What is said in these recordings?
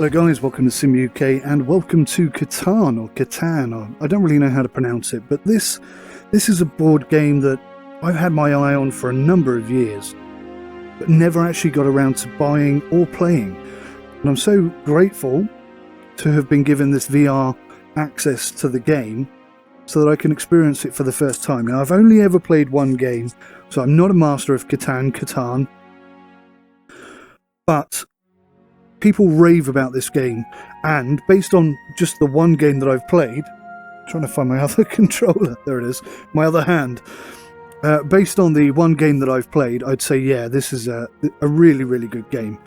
Hello guys, welcome to Sim UK and welcome to Catan. I don't really know how to pronounce it, but this is a board game that I've had my eye on for a number of years, but never actually got around to buying or playing. And I'm so grateful to have been given this VR access to the game so that I can experience it for the first time. Now, I've only ever played one game, so I'm not a master of Catan, but people rave about this game, and based on just the one game that I've played, trying to find my other controller, there it is, my other hand, based on the one game that I've played, I'd say, yeah, this is a really, really good game.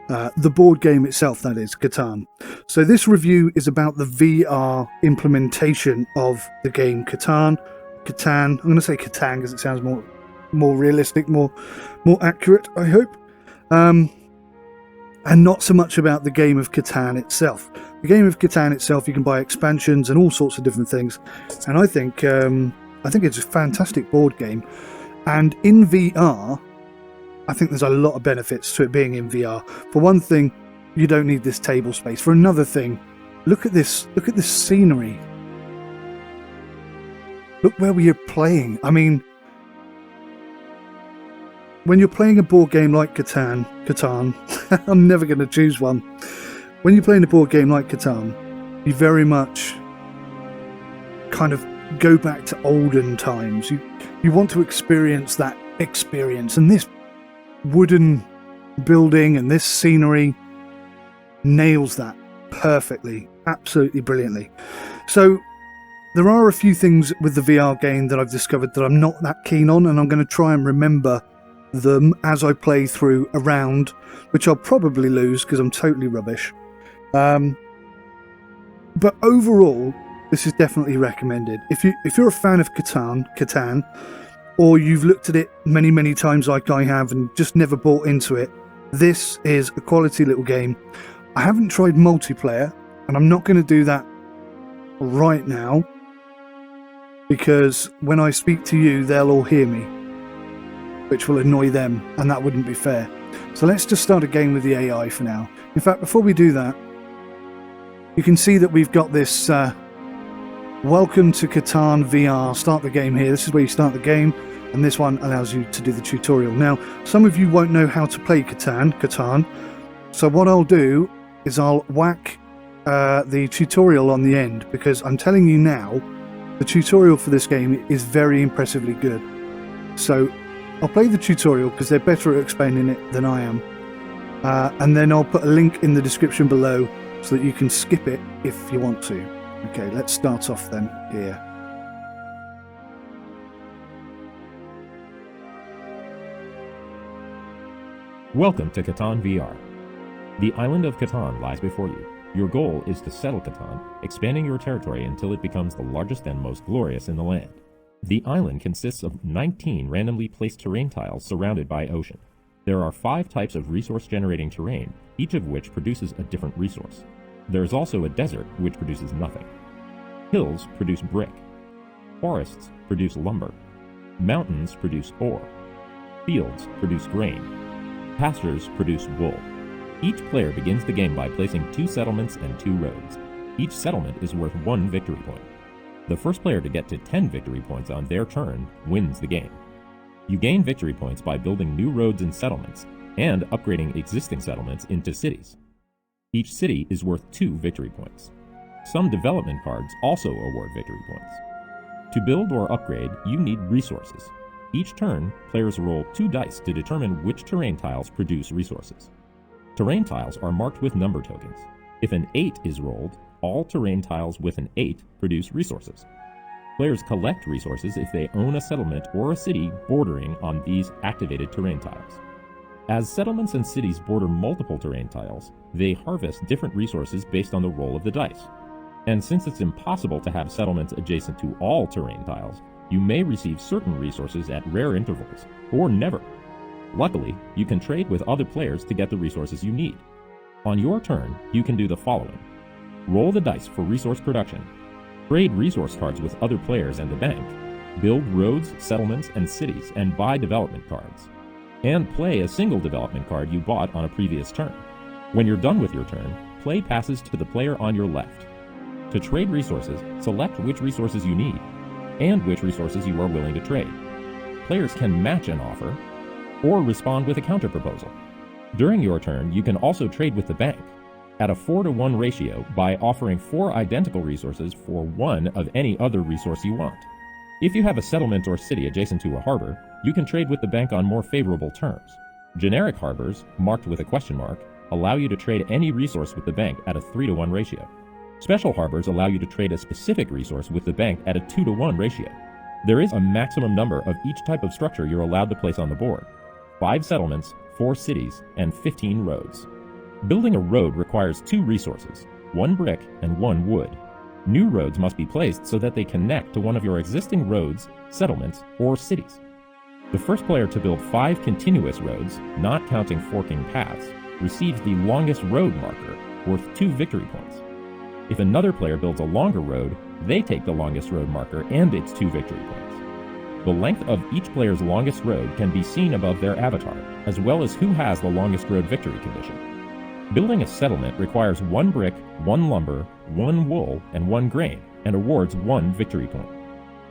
The board game itself, that is, Catan. So this review is about the VR implementation of the game Catan. I'm going to say Catan because it sounds more realistic, more accurate, I hope. And not so much about the game of Catan itself. The game of Catan itself, you can buy expansions and all sorts of different things, and I think it's a fantastic board game. And in VR, I think there's a lot of benefits to it being in VR. For one thing, you don't need this table space. For another thing, look at this scenery. Look where we are playing. I mean, when you're playing a board game like Catan, I'm never going to choose one. When you're playing a board game like Catan, you very much kind of go back to olden times. You want to experience that experience, and this wooden building and this scenery nails that perfectly, absolutely brilliantly. So there are a few things with the VR game that I've discovered that I'm not that keen on, and I'm going to try and remember them as I play through a round, which I'll probably lose because I'm totally rubbish. But overall, this is definitely recommended. If you're a fan of Catan, or you've looked at it many times like I have and just never bought into it, this is a quality little game. I haven't tried multiplayer, and I'm not going to do that right now because when I speak to you, they'll all hear me, which will annoy them, and that wouldn't be fair. So let's just start a game with the AI for now. In fact, before we do that, you can see that we've got this Welcome to Catan VR, start the game here. This is where you start the game, and this one allows you to do the tutorial. Now, some of you won't know how to play Catan, so what I'll do is I'll whack the tutorial on the end, because I'm telling you now, the tutorial for this game is very impressively good. So I'll play the tutorial because they're better at explaining it than I am, and then I'll put a link in the description below so that you can skip it if you want to. Okay, let's start off then here. Welcome to Catan VR. The island of Catan lies before you. Your goal is to settle Catan, expanding your territory until it becomes the largest and most glorious in the land. The island consists of 19 randomly placed terrain tiles surrounded by ocean. There are 5 types of resource-generating terrain, each of which produces a different resource. There is also a desert, which produces nothing. Hills produce brick. Forests produce lumber. Mountains produce ore. Fields produce grain. Pastures produce wool. Each player begins the game by placing 2 settlements and 2 roads. Each settlement is worth 1 victory point. The first player to get to 10 victory points on their turn wins the game. You gain victory points by building new roads and settlements, and upgrading existing settlements into cities. Each city is worth 2 victory points. Some development cards also award victory points. To build or upgrade, you need resources. Each turn, players roll 2 dice to determine which terrain tiles produce resources. Terrain tiles are marked with number tokens. If an 8 is rolled, all terrain tiles with an 8 produce resources. Players collect resources if they own a settlement or a city bordering on these activated terrain tiles. As settlements and cities border multiple terrain tiles, they harvest different resources based on the roll of the dice. And since it's impossible to have settlements adjacent to all terrain tiles, you may receive certain resources at rare intervals, or never. Luckily, you can trade with other players to get the resources you need. On your turn, you can do the following. Roll the dice for resource production. Trade resource cards with other players and the bank. Build roads, settlements, and cities, and buy development cards. And play a single development card you bought on a previous turn. When you're done with your turn, play passes to the player on your left. To trade resources, select which resources you need and which resources you are willing to trade. Players can match an offer or respond with a counterproposal. During your turn, you can also trade with the bank at a 4-to-1 ratio by offering 4 identical resources for 1 of any other resource you want. If you have a settlement or city adjacent to a harbor, you can trade with the bank on more favorable terms. Generic harbors, marked with a question mark, allow you to trade any resource with the bank at a 3-to-1 ratio. Special harbors allow you to trade a specific resource with the bank at a 2-to-1 ratio. There is a maximum number of each type of structure you're allowed to place on the board: 5 settlements, 4 cities, and 15 roads. Building a road requires 2 resources, 1 brick and 1 wood. New roads must be placed so that they connect to one of your existing roads, settlements, or cities. The first player to build 5 continuous roads, not counting forking paths, receives the longest road marker, worth 2 victory points. If another player builds a longer road, they take the longest road marker and its 2 victory points. The length of each player's longest road can be seen above their avatar, as well as who has the longest road victory condition. Building a settlement requires 1 brick, 1 lumber, 1 wool, and 1 grain, and awards 1 victory point.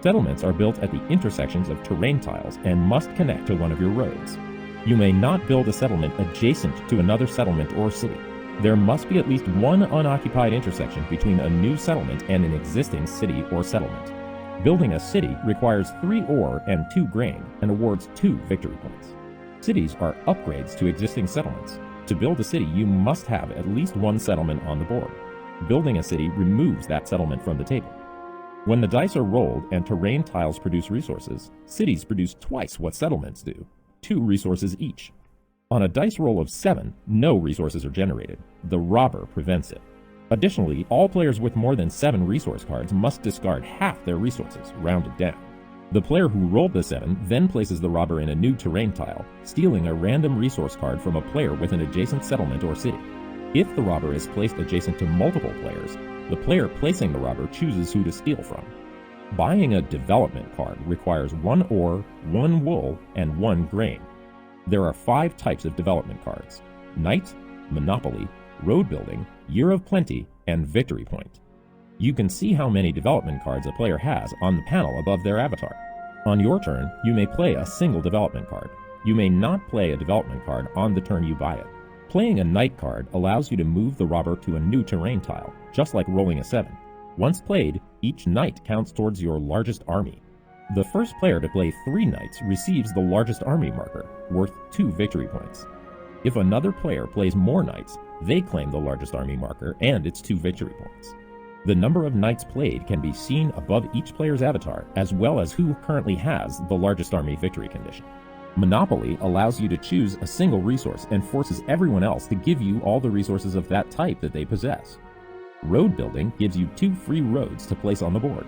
Settlements are built at the intersections of terrain tiles and must connect to one of your roads. You may not build a settlement adjacent to another settlement or city. There must be at least 1 unoccupied intersection between a new settlement and an existing city or settlement. Building a city requires 3 ore and 2 grain and awards 2 victory points. Cities are upgrades to existing settlements. To build a city, you must have at least 1 settlement on the board. Building a city removes that settlement from the table. When the dice are rolled and terrain tiles produce resources, cities produce twice what settlements do, 2 resources each. On a dice roll of 7, no resources are generated. The robber prevents it. Additionally, all players with more than 7 resource cards must discard half their resources, rounded down. The player who rolled the 7 then places the robber in a new terrain tile, stealing a random resource card from a player with an adjacent settlement or city. If the robber is placed adjacent to multiple players, the player placing the robber chooses who to steal from. Buying a development card requires 1 ore, 1 wool, and 1 grain. There are 5 types of development cards: Knight, Monopoly, Road Building, Year of Plenty, and Victory Point. You can see how many development cards a player has on the panel above their avatar. On your turn, you may play a single development card. You may not play a development card on the turn you buy it. Playing a Knight card allows you to move the robber to a new terrain tile, just like rolling a 7. Once played, each Knight counts towards your largest army. The first player to play 3 Knights receives the largest army marker, worth 2 victory points. If another player plays more Knights, they claim the largest army marker and its 2 victory points. The number of Knights played can be seen above each player's avatar, as well as who currently has the largest army victory condition. Monopoly allows you to choose a single resource and forces everyone else to give you all the resources of that type that they possess. Road Building gives you 2 free roads to place on the board.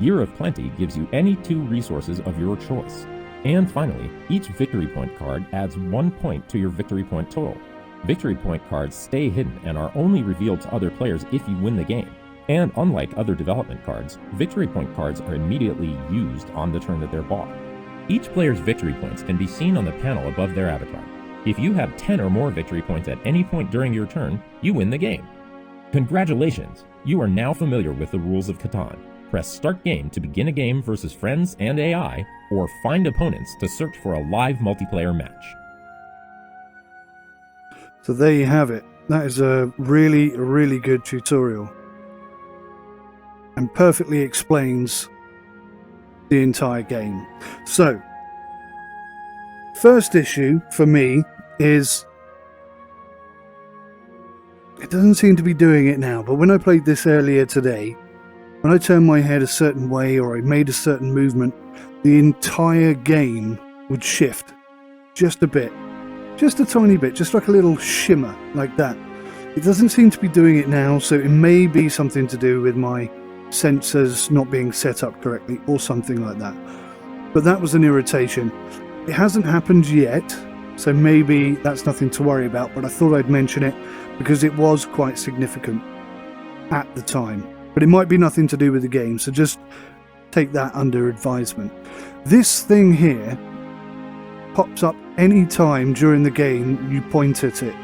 Year of Plenty gives you any 2 resources of your choice. And finally, each victory point card adds 1 point to your victory point total. Victory point cards stay hidden and are only revealed to other players if you win the game. And unlike other development cards, victory point cards are immediately used on the turn that they're bought. Each player's victory points can be seen on the panel above their avatar. If you have 10 or more victory points at any point during your turn, you win the game. Congratulations! You are now familiar with the rules of Catan. Press Start Game to begin a game versus friends and AI, or find opponents to search for a live multiplayer match. So there you have it. That is a really, really good tutorial. And perfectly explains the entire game. So, first issue for me is it doesn't seem to be doing it now, but when I played this earlier today, when I turned my head a certain way or I made a certain movement, the entire game would shift just a bit, just a tiny bit, just like a little shimmer like that. It doesn't seem to be doing it now, so it may be something to do with my sensors not being set up correctly or something like that. But that was an irritation. It hasn't happened yet, so maybe that's nothing to worry about, but I thought I'd mention it because it was quite significant at the time. But it might be nothing to do with the game, so just take that under advisement. This thing here pops up any time during the game you point at it,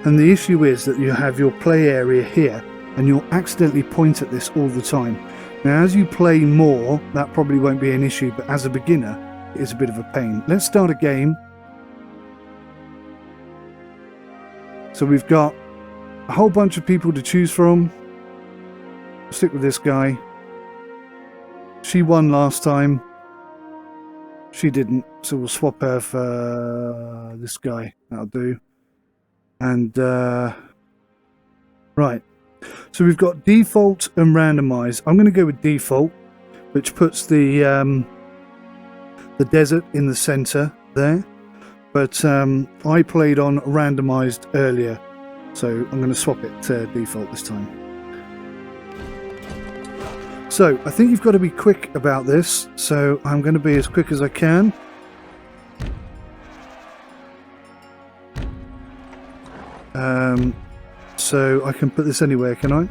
And the issue is that you have your play area here, and you'll accidentally point at this all the time. Now, as you play more, that probably won't be an issue, but as a beginner, it is a bit of a pain. Let's start a game. So we've got a whole bunch of people to choose from. I'll stick with this guy. She won last time. She didn't, so we'll swap her for this guy. That'll do. And right, so we've got default and randomize. I'm going to go with default, which puts the desert in the center there. But I played on randomized earlier, so I'm going to swap it to default this time. So I think you've got to be quick about this, so I'm going to be as quick as I can. So I can put this anywhere, can I?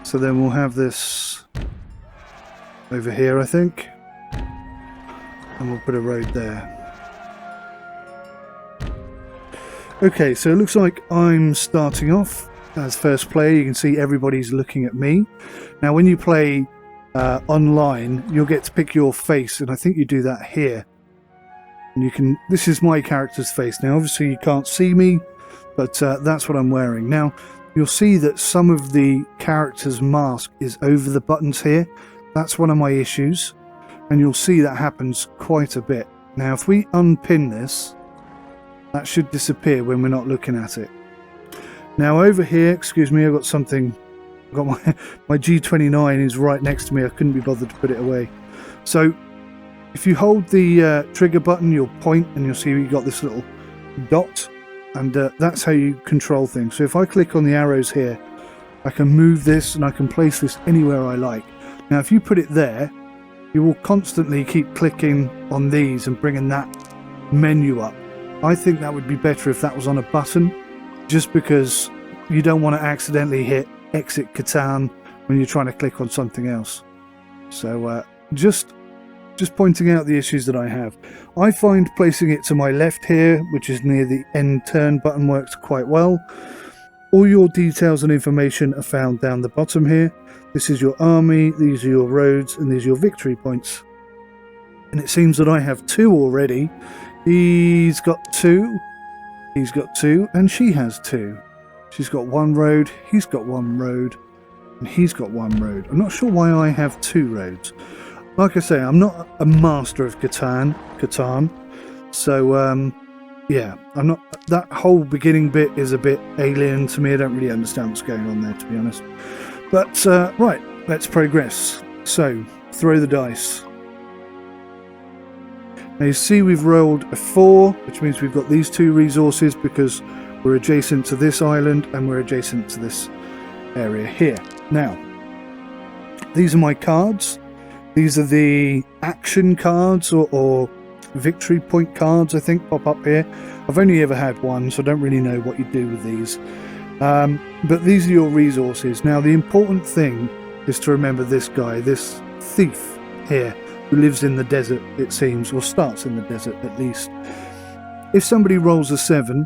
So then we'll have this over here, I think, and we'll put a road there. Okay, so it looks like I'm starting off as first player. You can see everybody's looking at me. Now when you play online, you'll get to pick your face, and I think you do that here. And you can, this is my character's face. Now obviously you can't see me, but that's what I'm wearing. Now you'll see that some of the character's mask is over the buttons here. That's one of my issues, and you'll see that happens quite a bit. Now if we unpin this, that should disappear when we're not looking at it. Now over here, excuse me, I've got something, I've got my G29 is right next to me. I couldn't be bothered to put it away. So if you hold the trigger button, you'll point and you'll see you've got this little dot, and that's how you control things. So if I click on the arrows here, I can move this and I can place this anywhere I like. Now if you put it there, you will constantly keep clicking on these and bringing that menu up. I think that would be better if that was on a button, just because you don't want to accidentally hit exit Catan when you're trying to click on something else. So just pointing out the issues that I have. I find placing it to my left here, which is near the end turn button, works quite well. All your details and information are found down the bottom here. This is your army, these are your roads, and these are your victory points. And it seems that I have 2 already. He's got 2, he's got 2, and she has 2. She's got 1 road, he's got 1 road, and he's got 1 road. I'm not sure why I have 2 roads. Like I say, I'm not a master of Catan, so yeah, I'm not. That whole beginning bit is a bit alien to me. I don't really understand what's going on there, to be honest. But right, let's progress. So throw the dice. Now you see we've rolled a 4, which means we've got these 2 resources because we're adjacent to this island and we're adjacent to this area here. Now, these are my cards. These are the action cards or victory point cards, I think, pop up here. I've only ever had one, so I don't really know what you do with these. But these are your resources. Now, the important thing is to remember this guy, this thief here, who lives in the desert, it seems, or starts in the desert at least. If somebody rolls a 7,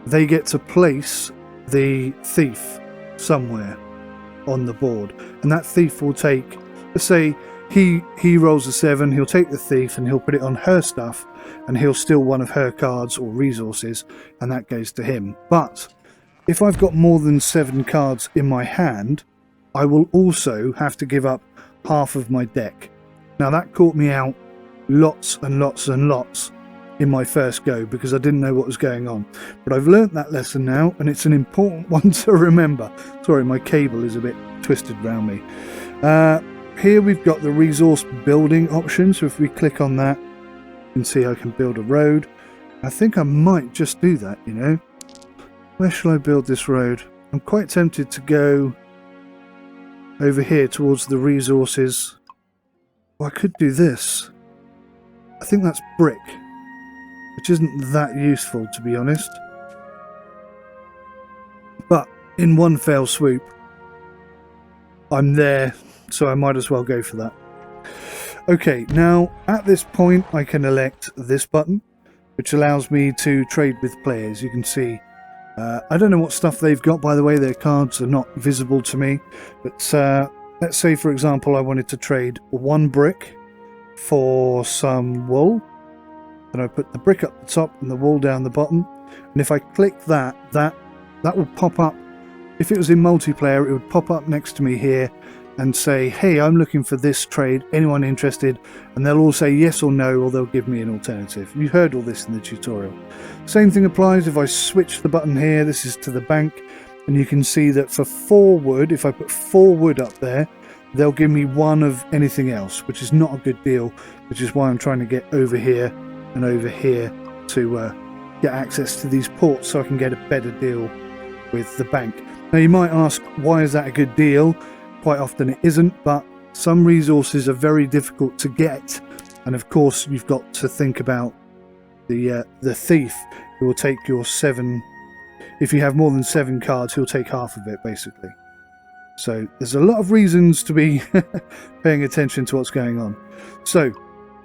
they get to place the thief somewhere on the board, and that thief will take, let's say he rolls a 7, he'll take the thief and he'll put it on her stuff, and he'll steal one of her cards or resources, and that goes to him. But if I've got more than 7 cards in my hand, I will also have to give up half of my deck. Now that caught me out lots and lots and lots in my first go because I didn't know what was going on. But I've learnt that lesson now, and it's an important one to remember. Sorry, my cable is a bit twisted around me. Here we've got the resource building option, so if we click on that, you can see I can build a road. I think I might just do that, you know. Where shall I build this road? I'm quite tempted to go over here towards the resources. Well, I could do this. I think that's brick, which isn't that useful, to be honest. But in one fell swoop, I'm there, so I might as well go for that. Okay, now at this point I can elect this button, which allows me to trade with players. You can see I don't know what stuff they've got, by the way. Their cards are not visible to me. But let's say, for example, I wanted to trade 1 brick for some wool. Then I put the brick up the top and the wool down the bottom. And if I click that will pop up. If it was in multiplayer, it would pop up next to me here and say, hey, I'm looking for this trade. Anyone interested? And they'll all say yes or no, or they'll give me an alternative. You heard all this in the tutorial. Same thing applies if I switch the button here. This is to the bank. And you can see that for 4 wood, if I put 4 wood up there, they'll give me 1 of anything else, which is not a good deal, which is why I'm trying to get over here and over here to get access to these ports so I can get a better deal with the bank. Now you might ask, why is that a good deal? Quite often it isn't, but some resources are very difficult to get, and of course you've got to think about the thief who will take your 7. If you have more than 7 cards, he'll take half of it basically. So there's a lot of reasons to be paying attention to what's going on. So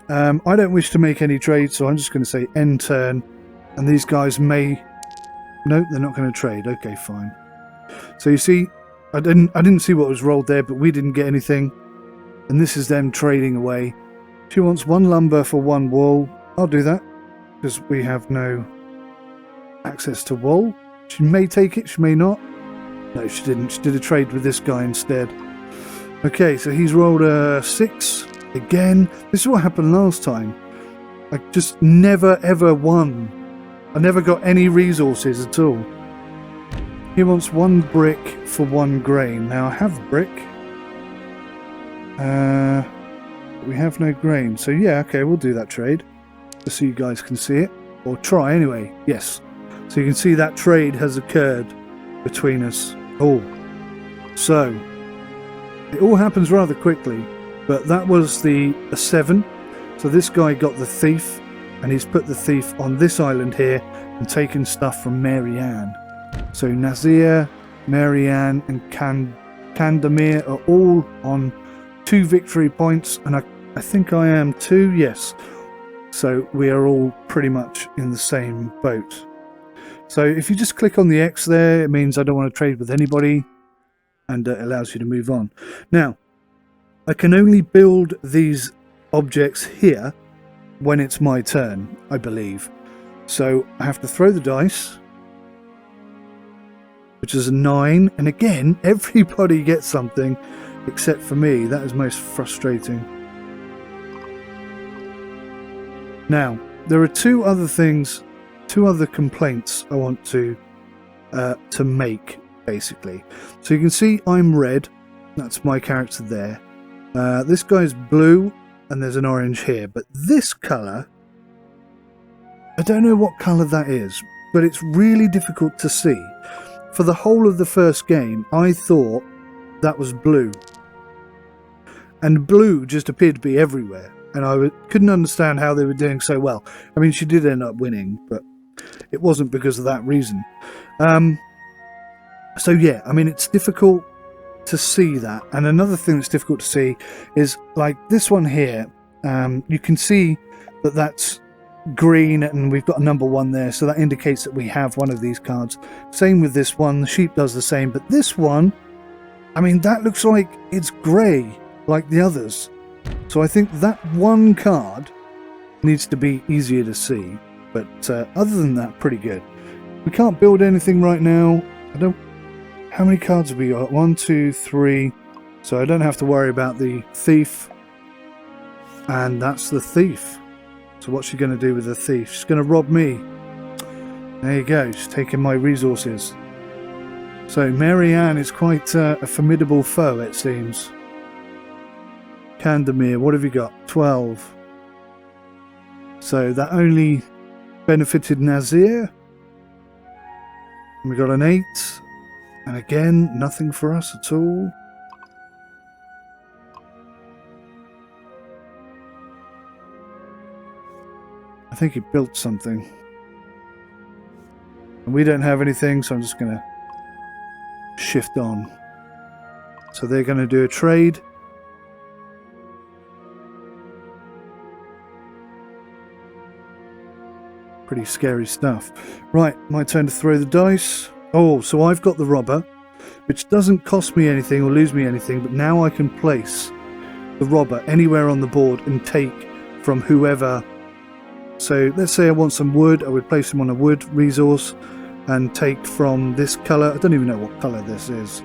I don't wish to make any trades, so I'm just going to say end turn, and these guys may... No, they're not going to trade. Okay, fine. So you see, I didn't see what was rolled there, but we didn't get anything. And this is them trading away. She wants 1 lumber for 1 wool. I'll do that, because we have no access to wool. She may take it, she may not. No, she didn't. She did a trade with this guy instead. Okay, so he's rolled a 6. Again, this is what happened last time. I just never ever won. I never got any resources at all. He wants 1 brick for 1 grain. Now I have brick. We have no grain. So yeah, okay, we'll do that trade. Just so you guys can see it. Or try anyway. Yes. So you can see that trade has occurred between us. Oh. So it all happens rather quickly. But that was a 7. So this guy got the thief. And he's put the thief on this island here and taken stuff from Marianne. So Nazir, Marianne and Kandamir are all on 2 victory points, and I think I am too, yes. So we are all pretty much in the same boat. So if you just click on the X there, it means I don't want to trade with anybody, and it allows you to move on. Now, I can only build these objects here when it's my turn, I believe. So I have to throw the dice, which is a 9, and again everybody gets something except for me. That is most frustrating. Now there are 2 other things, 2 other complaints I want to make basically. So you can see I'm red, that's my character there. This guy's blue and there's an orange here, but this colour, I don't know what colour that is, but it's really difficult to see. For the whole of the first game, I thought that was blue. And blue just appeared to be everywhere. And I couldn't understand how they were doing so well. I mean, she did end up winning, but it wasn't because of that reason. So yeah, I mean, it's difficult to see that. And another thing that's difficult to see is, like this one here, you can see that that's green and we've got a number 1 there, so that indicates that we have one of these cards. Same with this one, the sheep does the same, but this one, I mean, that looks like it's grey like the others. So I think that one card needs to be easier to see, but other than that, pretty good. We can't build anything right now. How many cards have we got? 1, 2, 3. So I don't have to worry about the thief. And that's the thief. So what's she going to do with the thief? She's going to rob me. There you go. She's taking my resources. So Marianne is quite a formidable foe, it seems. Kandamir, what have you got? 12. So that only benefited Nazir. And we got an 8. And again, nothing for us at all. I think he built something. And we don't have anything, so I'm just going to shift on. So they're going to do a trade. pretty scary stuff. Right, my turn to throw the dice. Oh, so I've got the robber, which doesn't cost me anything or lose me anything, but now I can place the robber anywhere on the board and take from whoever. So let's say I want some wood, I would place him on a wood resource and take from this colour. I don't even know what colour this is.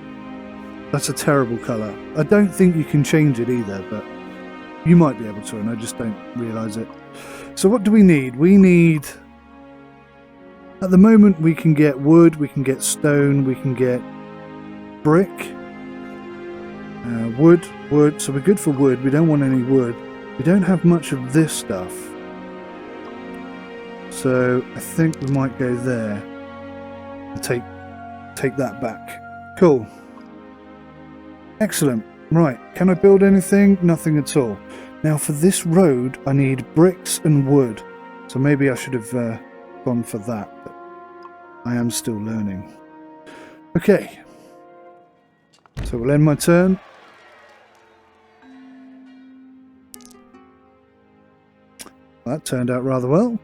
That's a terrible colour. I don't think you can change it either, but you might be able to, and I just don't realise it. So what do we need? We need... At the moment we can get wood, we can get stone, we can get brick. Wood. So we're good for wood. We don't want any wood. We don't have much of this stuff. So I think we might go there and take that back. Cool. Excellent. Right, can I build anything? Nothing at all. Now for this road I need bricks and wood. So maybe I should have gone for that, but I am still learning. Okay. So we'll end my turn. That turned out rather well.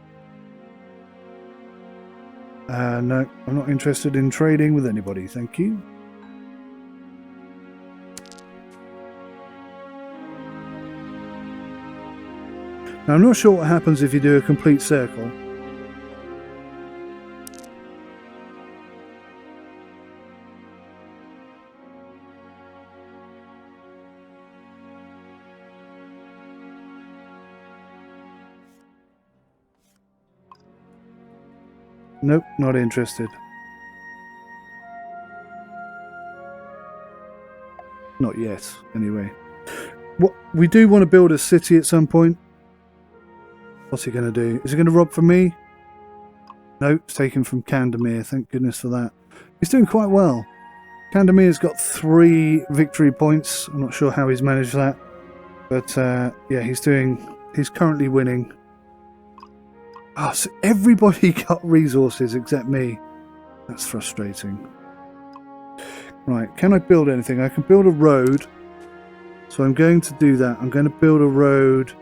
No, I'm not interested in trading with anybody, thank you. Now, I'm not sure what happens if you do a complete circle. Nope, not interested. Not yet, anyway. What we do want to build a city at some point. What's he going to do? Is he going to rob from me? Nope, it's taken from Candermere. Thank goodness for that. He's doing quite well. Candermere's got 3 victory points. I'm not sure how he's managed that. But yeah, he's currently winning. Ah, so everybody got resources except me. That's frustrating. Right, can I build anything? I can build a road. So I'm going to do that. I'm going to build a road.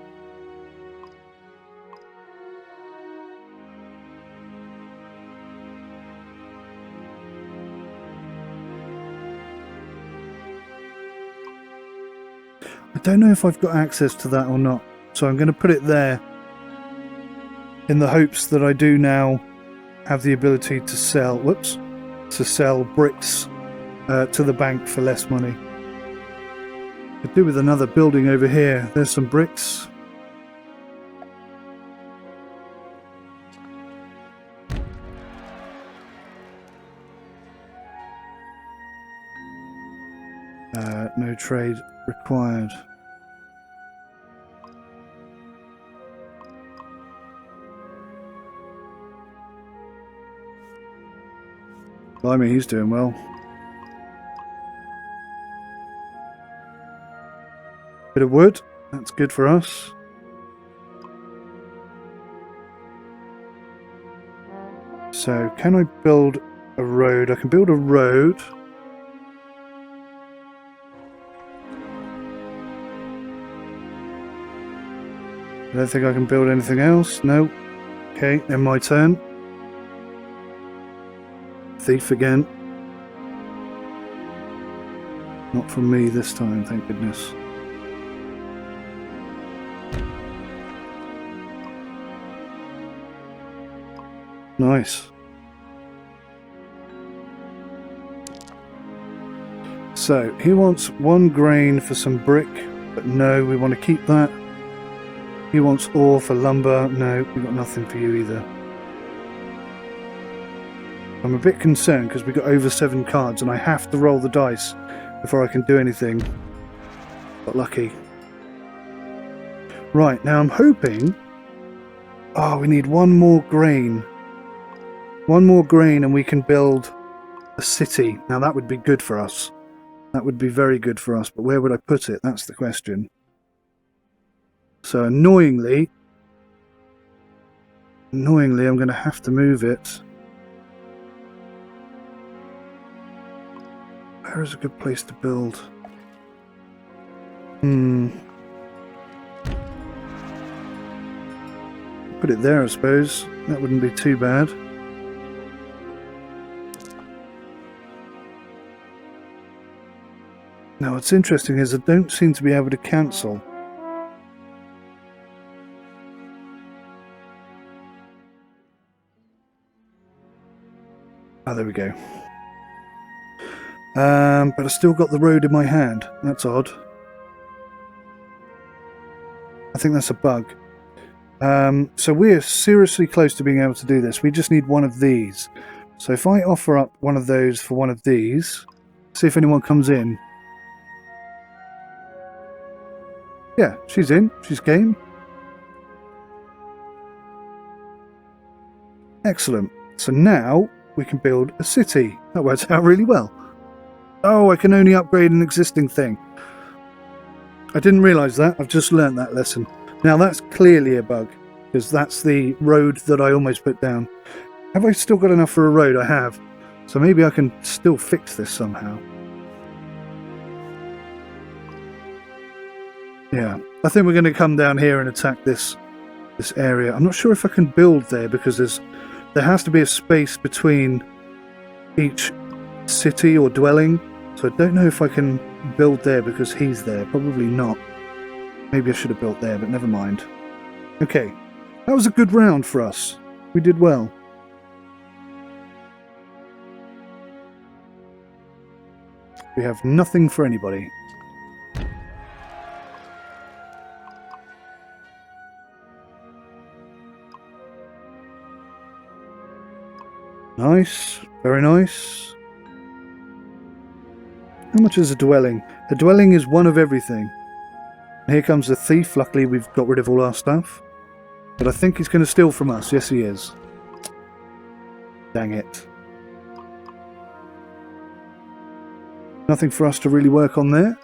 I don't know if I've got access to that or not. So I'm going to put it there in the hopes that I do now have the ability to sell, bricks to the bank for less money. Could do with another building over here. There's some bricks. No trade required. Blimey, he's doing well. Bit of wood, that's good for us. So, can I build a road? I can build a road. I don't think I can build anything else. No. Okay, then my turn. Thief again. Not from me this time, thank goodness. Nice. So, he wants 1 grain for some brick, but no, we want to keep that. He wants ore for lumber. No, we've got nothing for you either. I'm a bit concerned because we've got over 7 cards and I have to roll the dice before I can do anything. But lucky. Right, now I'm hoping... Oh, we need 1 more grain. 1 more grain and we can build a city. Now that would be good for us. That would be very good for us, but where would I put it? That's the question. So annoyingly, I'm going to have to move it. Where is a good place to build? Put it there, I suppose. That wouldn't be too bad. Now, what's interesting is I don't seem to be able to cancel. Oh, there we go. But I still got the road in my hand. That's odd. I think that's a bug. So we're seriously close to being able to do this. We just need one of these. So if I offer up one of those for one of these, see if anyone comes in. Yeah, she's in. She's game. Excellent. So now we can build a city. That works out really well. Oh, I can only upgrade an existing thing. I didn't realise that. I've just learnt that lesson. Now that's clearly a bug, because that's the road that I almost put down. Have I still got enough for a road? I have. So maybe I can still fix this somehow. Yeah, I think we're going to come down here and attack this area. I'm not sure if I can build there, because there has to be a space between each city or dwelling. So I don't know if I can build there because he's there. Probably not. Maybe I should have built there, but never mind. Okay, that was a good round for us. We did well. We have nothing for anybody. Nice, very nice. How much is a dwelling? A dwelling is one of everything. Here comes the thief. Luckily we've got rid of all our stuff. But I think he's going to steal from us. Yes, he is. Dang it. Nothing for us to really work on there.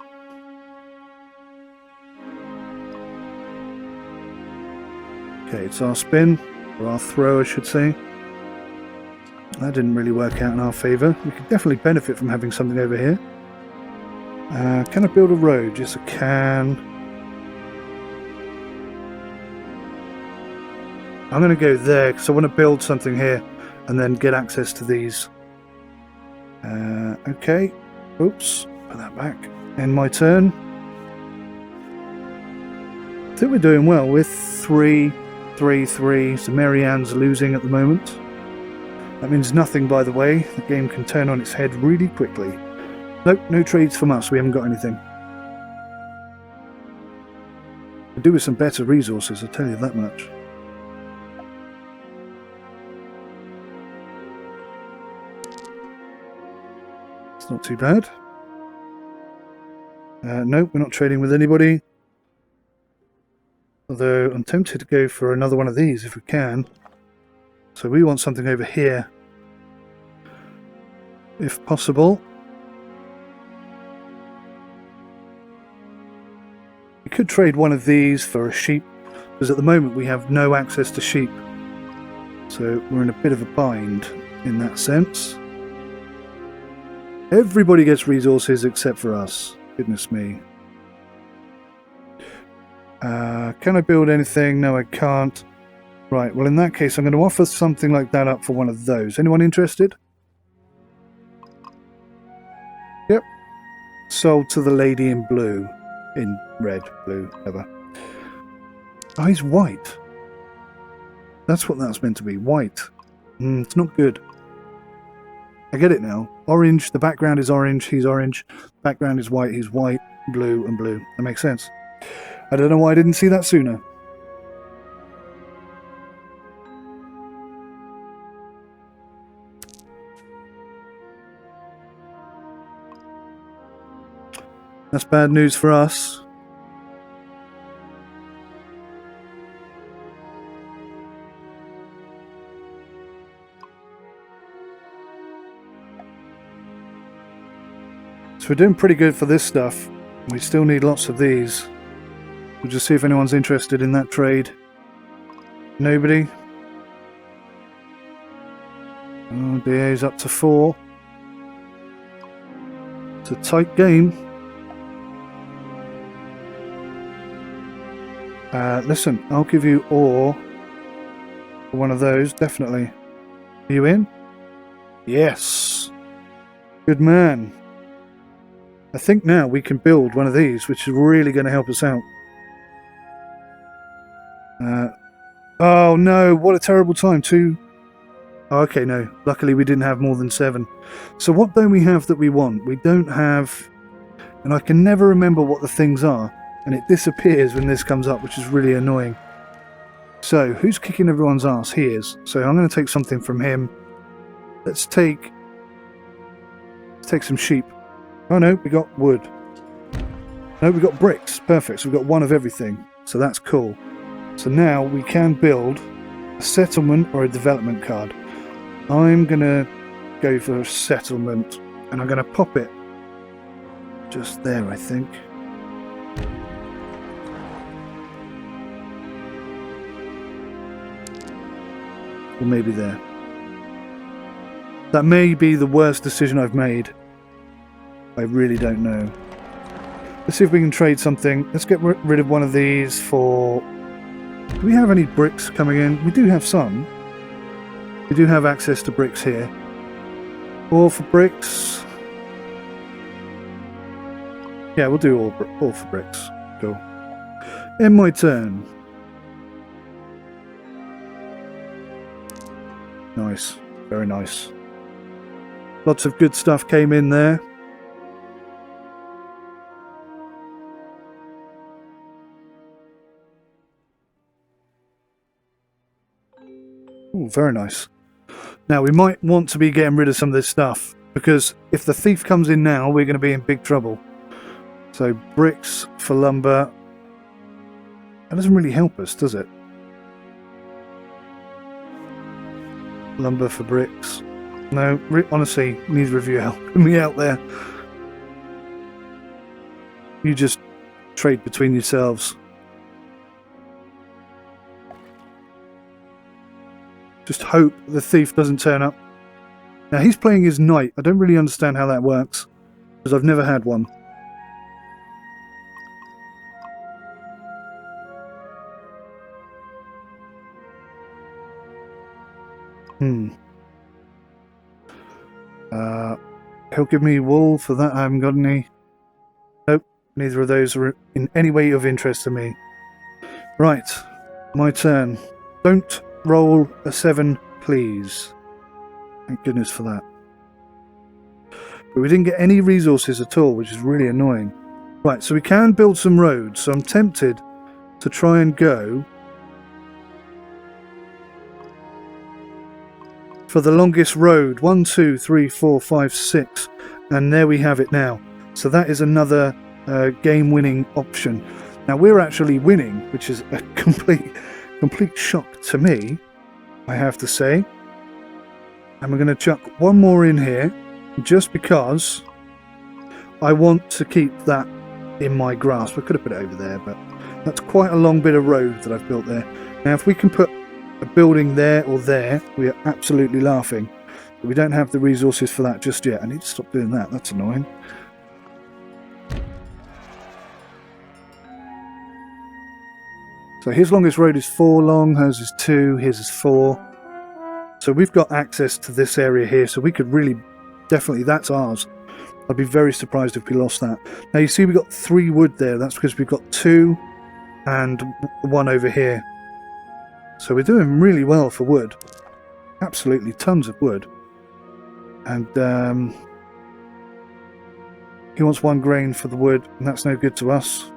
Okay, it's our spin. Or our throw, I should say. That didn't really work out in our favour. We could definitely benefit from having something over here. Can I build a road? Yes, I can. I'm going to go there because I want to build something here and then get access to these. Okay. Oops. Put that back. End my turn. I think we're doing well with 3, 3, 3. So Marianne's losing at the moment. That means nothing, by the way. The game can turn on its head really quickly. Nope, no trades from us. We haven't got anything. Could do with some better resources, I'll tell you that much. It's not too bad. Nope, we're not trading with anybody. Although I'm tempted to go for another one of these if we can. So we want something over here, if possible. We could trade one of these for a sheep, because at the moment we have no access to sheep. So we're in a bit of a bind in that sense. Everybody gets resources except for us. Goodness me. Can I build anything? No, I can't. Right, well in that case I'm going to offer something like that up for one of those. Anyone interested? Yep. Sold to the lady in blue. In red, blue, whatever. Oh, he's white. That's what that's meant to be. White. It's not good. I get it now. Orange, the background is orange, he's orange. Background is white, he's white, blue, and blue. That makes sense. I don't know why I didn't see that sooner. That's bad news for us. So we're doing pretty good for this stuff. We still need lots of these. We'll just see if anyone's interested in that trade. Nobody? Oh, DA's up to 4. It's a tight game. Listen, I'll give you ore One of those, definitely. Are you in? Yes. Good man. I think now we can build one of these, which is really going to help us out. Oh no, what a terrible time. Oh, okay, no. Luckily we didn't have more than 7. So what don't we have that we want? We don't have... And I can never remember what the things are. And it disappears when this comes up, which is really annoying. So, who's kicking everyone's ass? He is. So I'm going to take something from him. Let's take some sheep. Oh no, we got wood. No, we got bricks. Perfect. So we've got one of everything. So that's cool. So now we can build a settlement or a development card. I'm going to go for a settlement. And I'm going to pop it just there, I think. Or maybe there. That may be the worst decision I've made. I really don't know. Let's see if we can trade something. Let's get rid of one of these for... Do we have any bricks coming in? We do have some. We do have access to bricks here. All for bricks. Yeah, we'll do all for bricks. Cool. In my turn. Nice. Very nice. Lots of good stuff came in there. Ooh, very nice. Now, we might want to be getting rid of some of this stuff, because if the thief comes in now, we're going to be in big trouble. So, bricks for lumber. That doesn't really help us, does it? Lumber for bricks. No, honestly, neither of you helping me out there. You just trade between yourselves. Just hope the thief doesn't turn up. Now, he's playing his knight. I don't really understand how that works, because I've never had one. He'll give me wool for that. I haven't got any. Nope, neither of those are in any way of interest to me. Right, my turn. Don't roll a 7, please. Thank goodness for that. But we didn't get any resources at all, which is really annoying. Right, so we can build some roads. So I'm tempted to try and go for the longest road. 1, 2, 3, 4, 5, 6. And there we have it now. So that is another game-winning option. Now we're actually winning, which is a complete shock to me, I have to say. And we're going to chuck one more in here, just because I want to keep that in my grasp. I could have put it over there, but that's quite a long bit of road that I've built there. Now if we can put a building there or there, we are absolutely laughing. But we don't have the resources for that just yet. I need to stop doing that. That's annoying. So his longest road is 4 long, hers is 2, his is 4. So we've got access to this area here, so we could really, definitely, that's ours. I'd be very surprised if we lost that. Now you see we've got 3 wood there. That's because we've got 2 and 1 over here. So we're doing really well for wood. Absolutely tons of wood. And he wants 1 grain for the wood, and that's no good to us.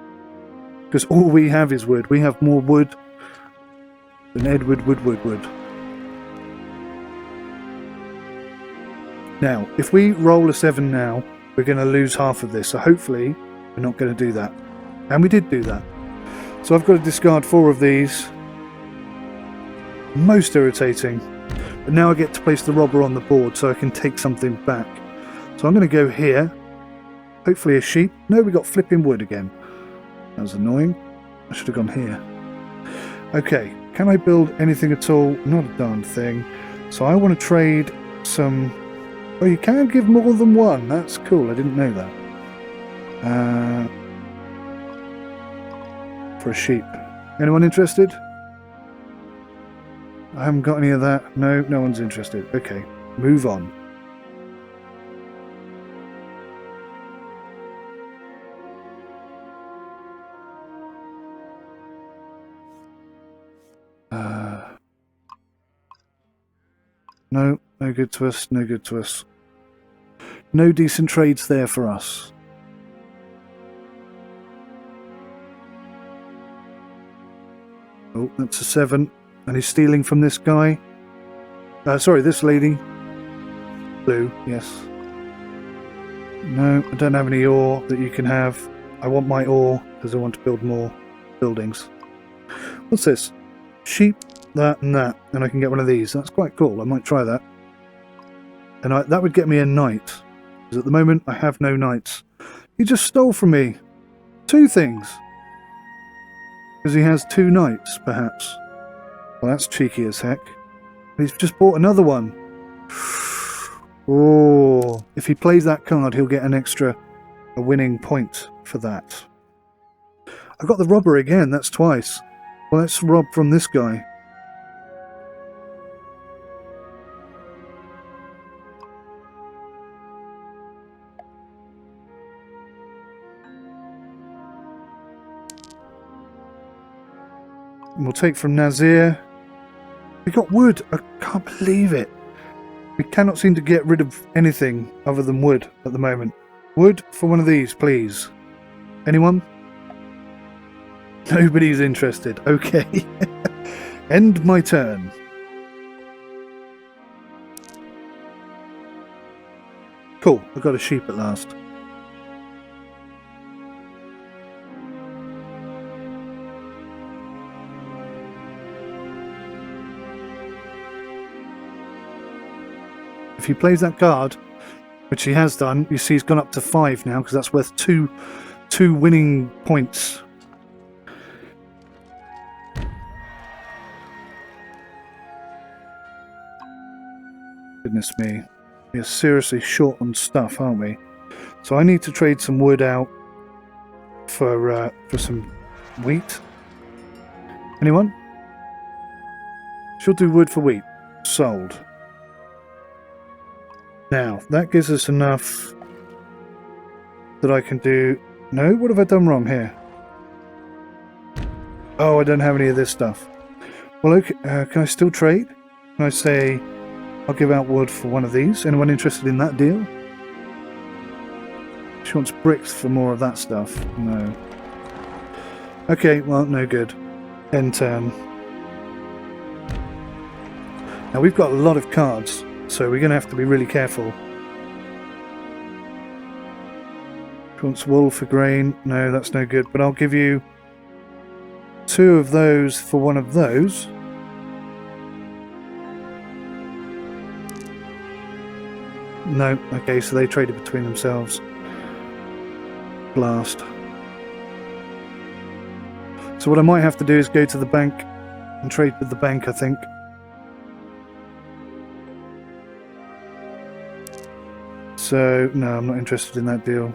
Because all we have is wood. We have more wood than Edward would. Now, if we roll a 7 now, we're going to lose half of this. So hopefully we're not going to do that. And we did do that. So I've got to discard 4 of these. Most irritating. But now I get to place the robber on the board so I can take something back. So I'm going to go here. Hopefully a sheep. No, we got flipping wood again. That was annoying. I should have gone here. Okay, can I build anything at all? Not a darn thing. So I want to trade some... Oh, you can give more than 1. That's cool. I didn't know that. For a sheep. Anyone interested? I haven't got any of that. No, no one's interested. Okay, move on. No, no good to us, no good to us. No decent trades there for us. Oh, that's a 7. And he's stealing from this guy. Sorry, this lady. Blue, yes. No, I don't have any ore that you can have. I want my ore because I want to build more buildings. What's this? Sheep, that and that. And I can get one of these. That's quite cool. I might try that. And that would get me a knight. Because at the moment, I have no knights. He just stole from me 2 things. Because he has 2 knights, perhaps. Well, that's cheeky as heck. He's just bought another one. Oh, if he plays that card, he'll get a winning point for that. I've got the robber again, that's twice. Well, let's rob from this guy. And we'll take from Nazir. We got wood. I can't believe it. We cannot seem to get rid of anything other than wood at the moment. Wood for one of these, please. Anyone? Nobody's interested. Okay. End my turn. Cool. I got a sheep at last. If he plays that card, which he has done, you see he's gone up to 5 now because that's worth two winning points. Goodness me. We are seriously short on stuff, aren't we? So I need to trade some wood out for some wheat. Anyone? She'll do wood for wheat. Sold. Now, that gives us enough that I can do... No, what have I done wrong here? Oh, I don't have any of this stuff. Well, okay, can I still trade? Can I say, I'll give out wood for one of these? Anyone interested in that deal? She wants bricks for more of that stuff. No. Okay, well, no good. End turn. Now, we've got a lot of cards. So we're going to have to be really careful. She wants wool for grain. No, that's no good. But I'll give you 2 of those for one of those. No. Okay, so they traded between themselves. Blast. So what I might have to do is go to the bank and trade with the bank, I think. So, no, I'm not interested in that deal.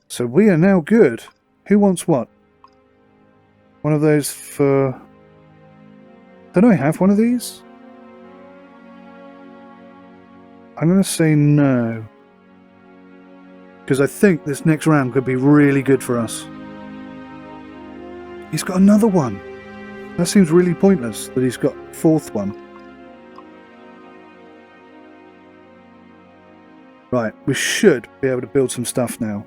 So we are now good. Who wants what? One of those for... Don't I have one of these? I'm going to say no. Because I think this next round could be really good for us. He's got another one. That seems really pointless that he's got a 4th one. Right, we should be able to build some stuff now.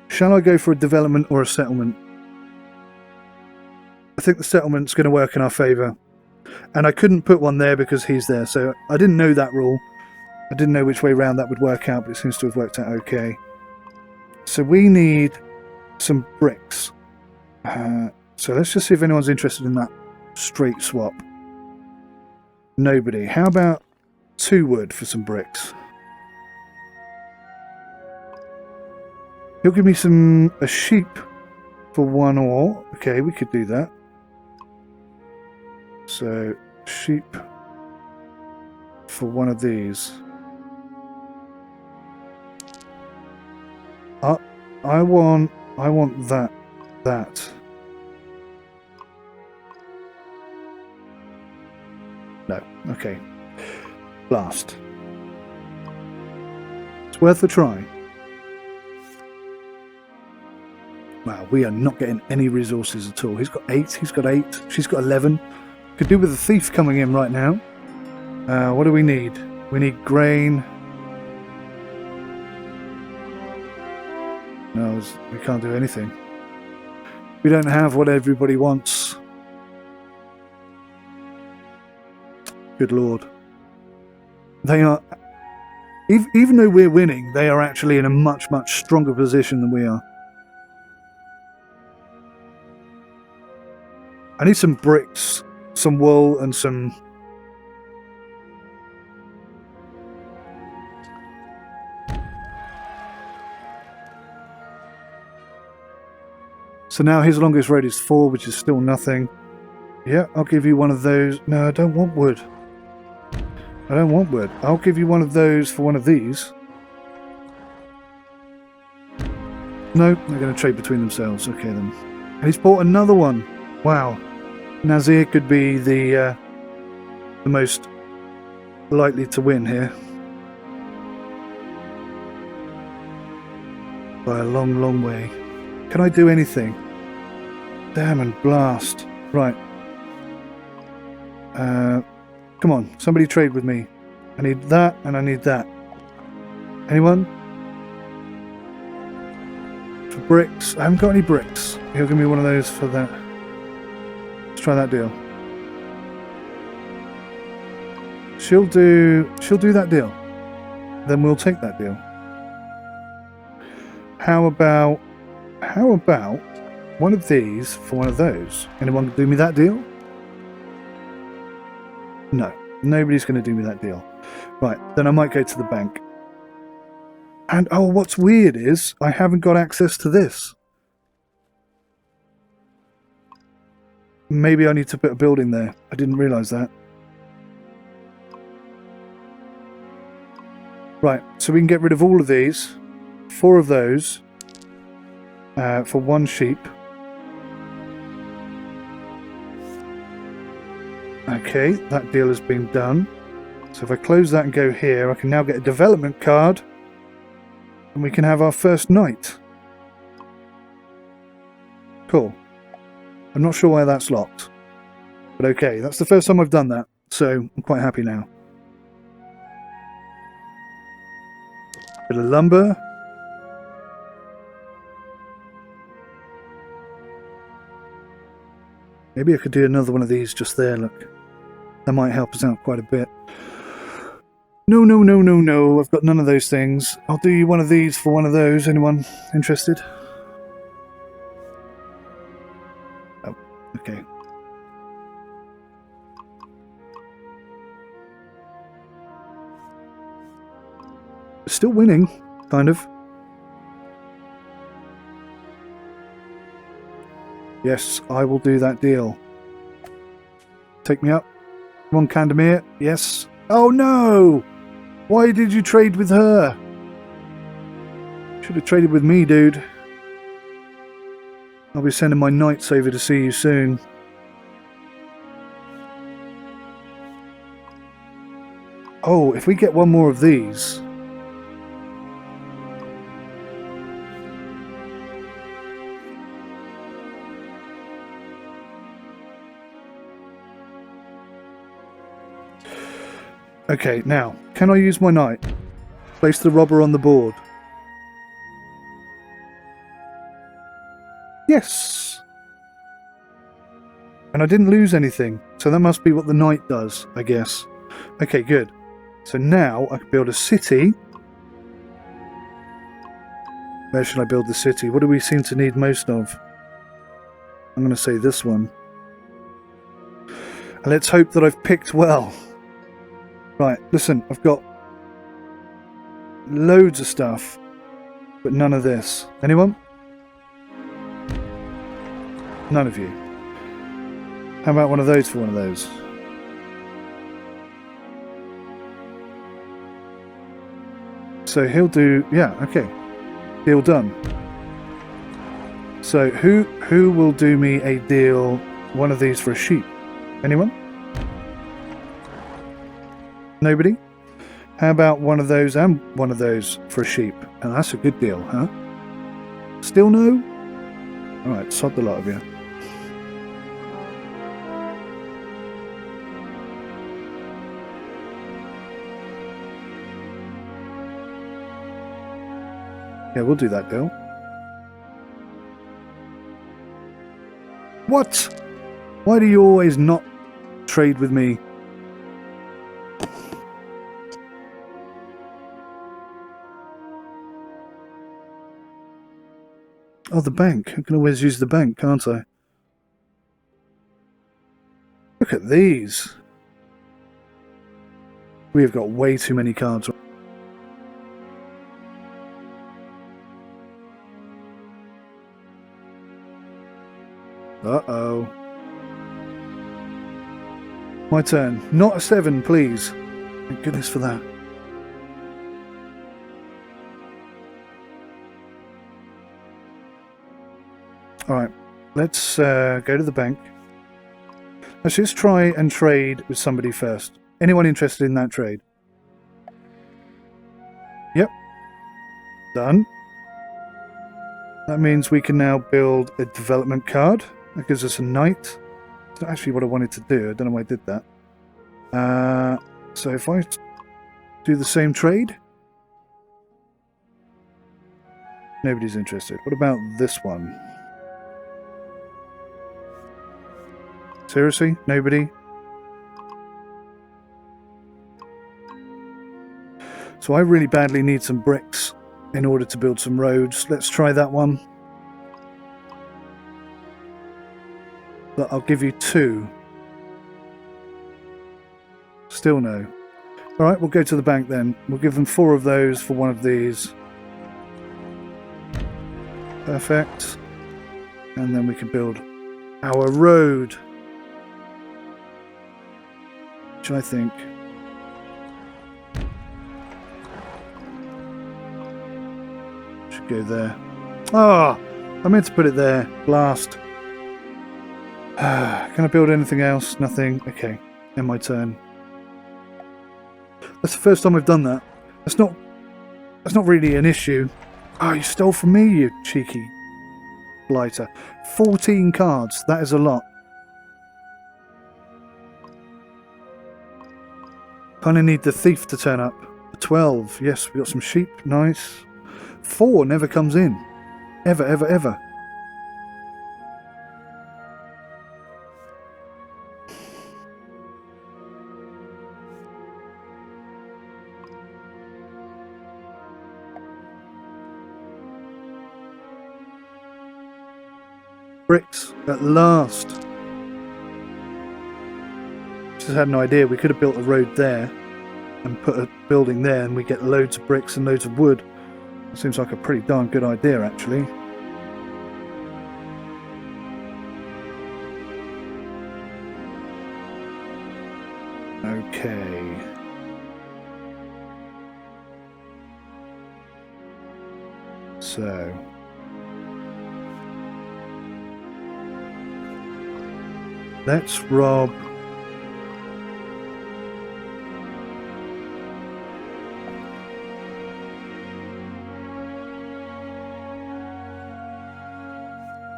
Shall I go for a development or a settlement? I think the settlement's going to work in our favour. And I couldn't put one there because he's there, so I didn't know that rule. I didn't know which way round that would work out, but it seems to have worked out okay. So we need some bricks. So let's just see if anyone's interested in that straight swap. Nobody. How about 2 wood for some bricks? He'll give me a sheep for 1 ore. Okay, we could do that. So, sheep for one of these. I want that. No, okay. Blast. It's worth a try. Wow, we are not getting any resources at all. He's got 8, he's got 8, she's got 11. Could do with a thief coming in right now. What do we need? We need grain. No, we can't do anything. We don't have what everybody wants. Good Lord. They are... Even though we're winning, they are actually in a much, much stronger position than we are. I need some bricks, some wool, and some... So now his longest road is 4, which is still nothing. Yeah, I'll give you one of those. No, I don't want wood. I don't want wood. I'll give you one of those for one of these. No, they're going to trade between themselves. Okay then. And he's bought another one. Wow. Nazir could be the most likely to win here. By a long, long way. Can I do anything? Damn and blast. Right. Come on, somebody trade with me. I need that and I need that. Anyone? For bricks. I haven't got any bricks. He'll give me one of those for that. Let's try that deal. She'll do that deal. Then we'll take that deal. How about one of these for one of those? Anyone do me that deal? No, nobody's going to do me that deal. Right, then I might go to the bank. And oh, what's weird is I haven't got access to this. Maybe I need to put a building there. I didn't realise that. Right, so we can get rid of all of these. 4 of those. For 1 sheep. Okay, that deal has been done. So if I close that and go here, I can now get a development card. And we can have our first night. Cool. I'm not sure why that's locked. But okay, that's the first time I've done that. So I'm quite happy now. Bit of lumber. Maybe I could do another one of these just there, look. That might help us out quite a bit. No, no, no, no, no. I've got none of those things. I'll do you one of these for one of those. Anyone interested? Oh, okay. Still winning, kind of. Yes, I will do that deal. Take me up. Come on, Candemir. Yes. Oh no! Why did you trade with her? Should have traded with me, dude. I'll be sending my knights over to see you soon. Oh, if we get one more of these... Okay, now, can I use my knight? Place the robber on the board. Yes! And I didn't lose anything, so that must be what the knight does, I guess. Okay, good. So now I can build a city. Where should I build the city? What do we seem to need most of? I'm going to say this one. And let's hope that I've picked well. Right, listen, I've got loads of stuff, but none of this. Anyone? None of you. How about one of those for one of those? So he'll do... Yeah, okay. Deal done. So who will do me a deal, one of these for a sheep? Anyone? Nobody? How about one of those and one of those for a sheep? And that's a good deal, huh? Still no? Alright, sod the lot of you. Yeah, we'll do that deal. What? Why do you always not trade with me? Oh, the bank. I can always use the bank, can't I? Look at these. We have got way too many cards. Uh-oh. My turn. Not a 7, please. Thank goodness for that. Alright, let's go to the bank. Let's just try and trade with somebody first. Anyone interested in that trade? Yep. Done. That means we can now build a development card. That gives us a knight. That's not actually what I wanted to do. I don't know why I did that. So if I do the same trade... Nobody's interested. What about this one? Seriously? Nobody? So I really badly need some bricks in order to build some roads. Let's try that one. But I'll give you 2. Still no. Alright, we'll go to the bank then. We'll give them 4 of those for one of these. Perfect. And then we can build our road. Which I think... should go there. Ah! I meant to put it there. Blast. Can I build anything else? Nothing. Okay. End my turn. That's the first time I've done that. That's not really an issue. Oh, you stole from me, you cheeky blighter. 14 cards. That is a lot. Kind of need the thief to turn up. 12. Yes, we got some sheep. Nice. 4 never comes in. Ever, ever, ever. Bricks, at last. Just had no idea. We could have built a road there and put a building there and we get loads of bricks and loads of wood. It seems like a pretty darn good idea, actually. Okay. So... let's rob...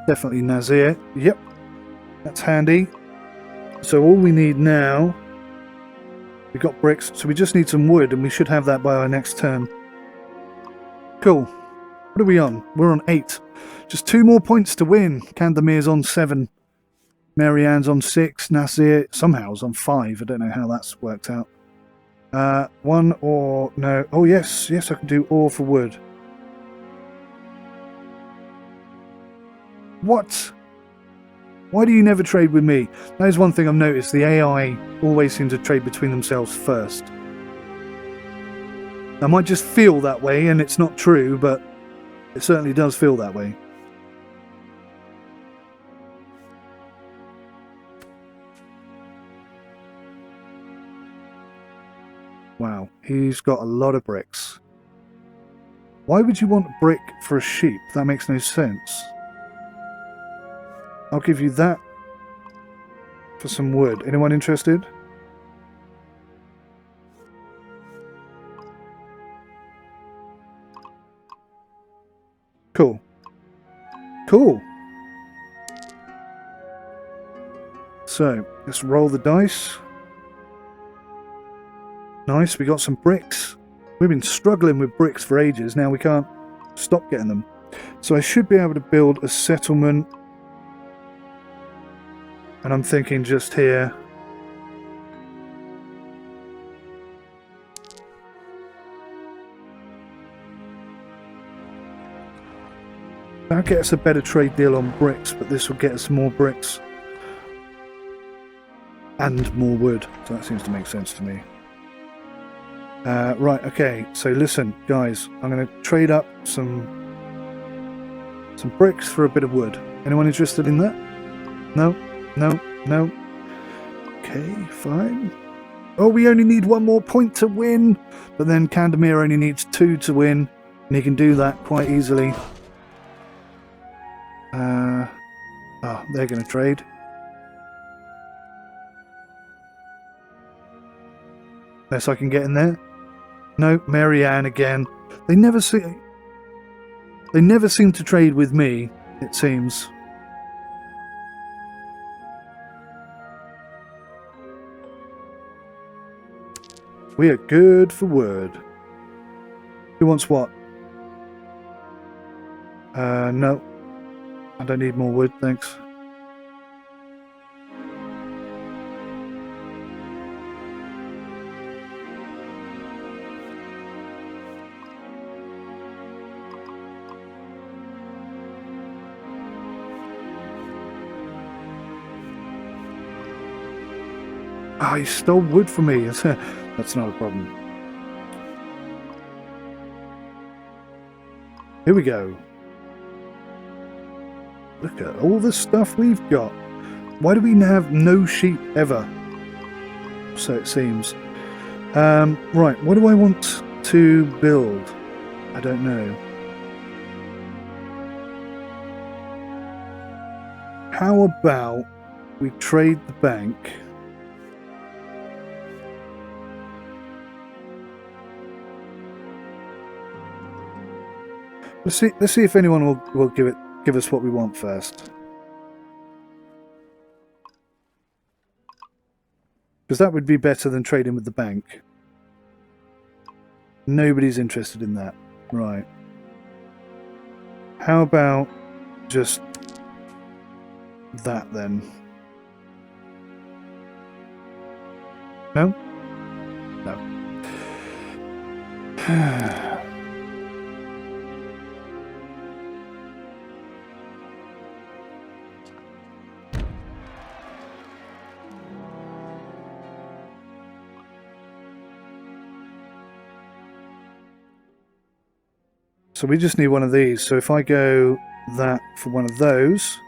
definitely Nazir. Yep. That's handy. So all we need now... we've got bricks, so we just need some wood, and we should have that by our next turn. Cool. What are we on? We're on 8. Just 2 more points to win. Candamir's on 7. Marianne's on 6. Nasir somehow is on 5. I don't know how that's worked out. 1 or... no. Oh, yes. Yes, I can do ore for wood. What? Why do you never trade with me? That is one thing I've noticed. The AI always seem to trade between themselves first. I might just feel that way, and it's not true, but it certainly does feel that way. Wow, he's got a lot of bricks. Why would you want a brick for a sheep? That makes no sense. I'll give you that for some wood. Anyone interested? Cool. Cool. So, let's roll the dice. Nice, we got some bricks. We've been struggling with bricks for ages, now we can't stop getting them. So I should be able to build a settlement. And I'm thinking just here. That'll get us a better trade deal on bricks, but this will get us more bricks. And more wood. So that seems to make sense to me. Right, okay. So listen, guys. I'm going to trade up some bricks for a bit of wood. Anyone interested in that? No? No? No? Okay, fine. Oh, we only need one more point to win. But then Candemir only needs 2 to win. And he can do that quite easily. They're going to trade. Unless I can get in there. No, Marianne again. They never seem to trade with me, it seems. We are good for wood. Who wants what? No. I don't need more wood, thanks. Ah, he stole wood from me. That's not a problem. Here we go. Look at all the stuff we've got. Why do we have no sheep ever? So it seems. Right, what do I want to build? I don't know. How about we trade the bank? Let's see if anyone will give us what we want first. Because that would be better than trading with the bank. Nobody's interested in that. Right. How about just that then? No? No. So we just need one of these. So if I go that for one of those,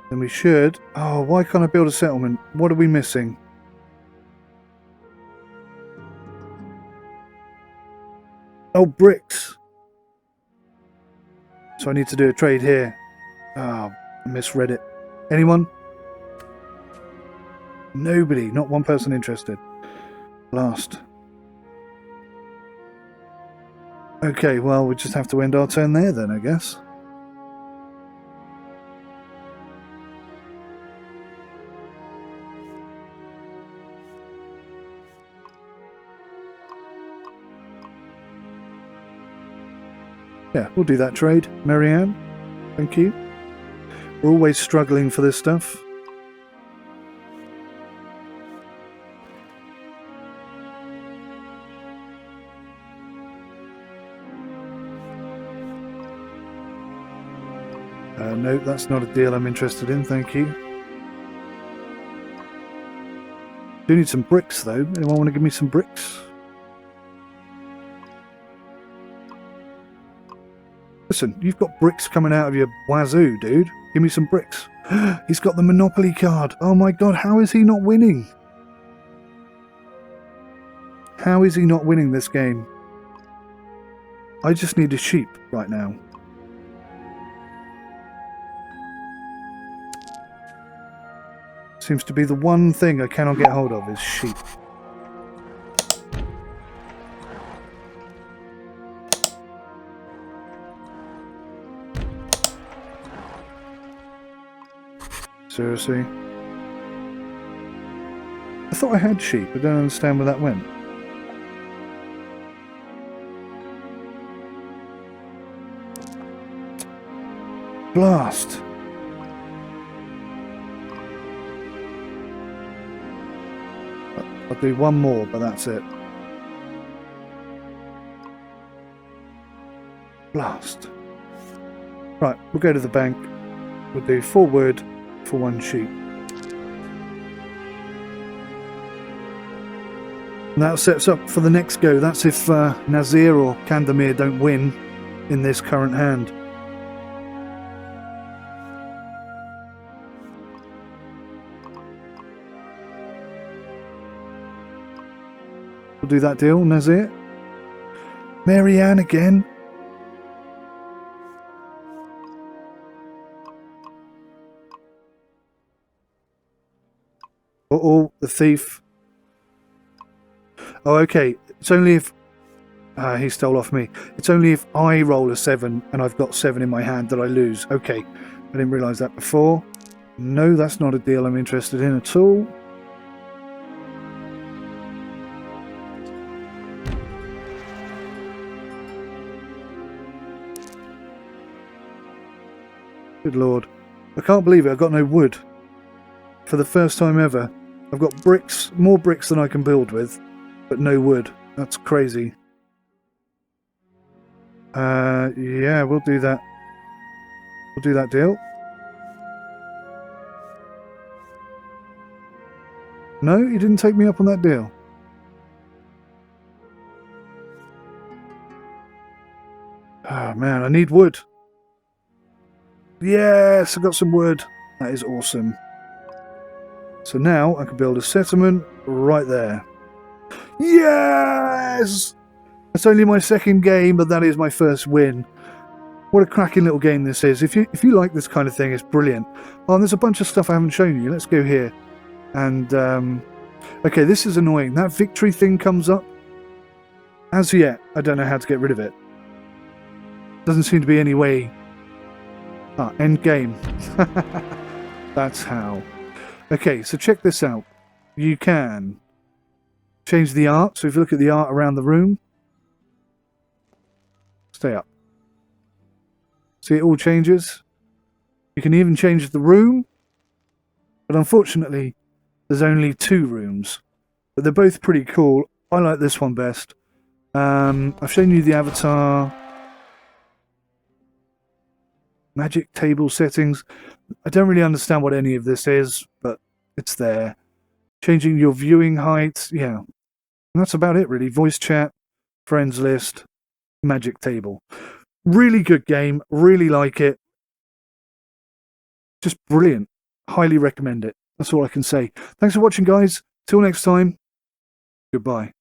then we should... Oh, why can't I build a settlement? What are we missing? Oh, bricks. So I need to do a trade here. Oh, I misread it. Anyone? Nobody. Not one person interested. Last. Okay, well, we just have to end our turn there then, I guess. Yeah, we'll do that trade. Marianne, thank you. We're always struggling for this stuff. No, that's not a deal I'm interested in, thank you. Do need some bricks, though. Anyone want to give me some bricks? Listen, you've got bricks coming out of your wazoo, dude. Give me some bricks. He's got the Monopoly card. Oh my god, how is he not winning? How is he not winning this game? I just need a sheep right now. Seems to be the one thing I cannot get hold of is sheep. Seriously? I thought I had sheep. I don't understand where that went. Blast! I'll do one more, but that's it. Blast. Right, we'll go to the bank. We'll do 4 wood for 1 sheep. And that sets up for the next go. That's if Nazir or Kandamir don't win in this current hand. We'll do that deal, Nazir. Marianne again. Uh-oh, the thief. Oh, okay. It's only if... he stole off me. It's only if I roll a 7 and I've got 7 in my hand that I lose. Okay. I didn't realise that before. No, that's not a deal I'm interested in at all. Good lord. I can't believe it. I've got no wood. For the first time ever. I've got bricks, more bricks than I can build with, but no wood. That's crazy. Yeah, we'll do that. We'll do that deal. No, you didn't take me up on that deal. Oh man, I need wood. Yes, I got some wood. That is awesome. So now I can build a settlement right there. Yes! It's only my second game, but that is my first win. What a cracking little game this is. If you like this kind of thing, it's brilliant. Oh, and there's a bunch of stuff I haven't shown you. Let's go here. And, okay, this is annoying. That victory thing comes up. As yet, I don't know how to get rid of it. Doesn't seem to be any way. Ah, end game. That's how. Okay, so check this out. You can change the art. So if you look at the art around the room, stay up. See, it all changes. You can even change the room, but unfortunately, there's only 2 rooms. But they're both pretty cool. I like this one best. I've shown you the avatar. Magic table settings. I don't really understand what any of this is, but it's there. Changing your viewing height. Yeah. And that's about it, really. Voice chat, friends list, magic table. Really good game. Really like it. Just brilliant. Highly recommend it. That's all I can say. Thanks for watching, guys. Till next time. Goodbye.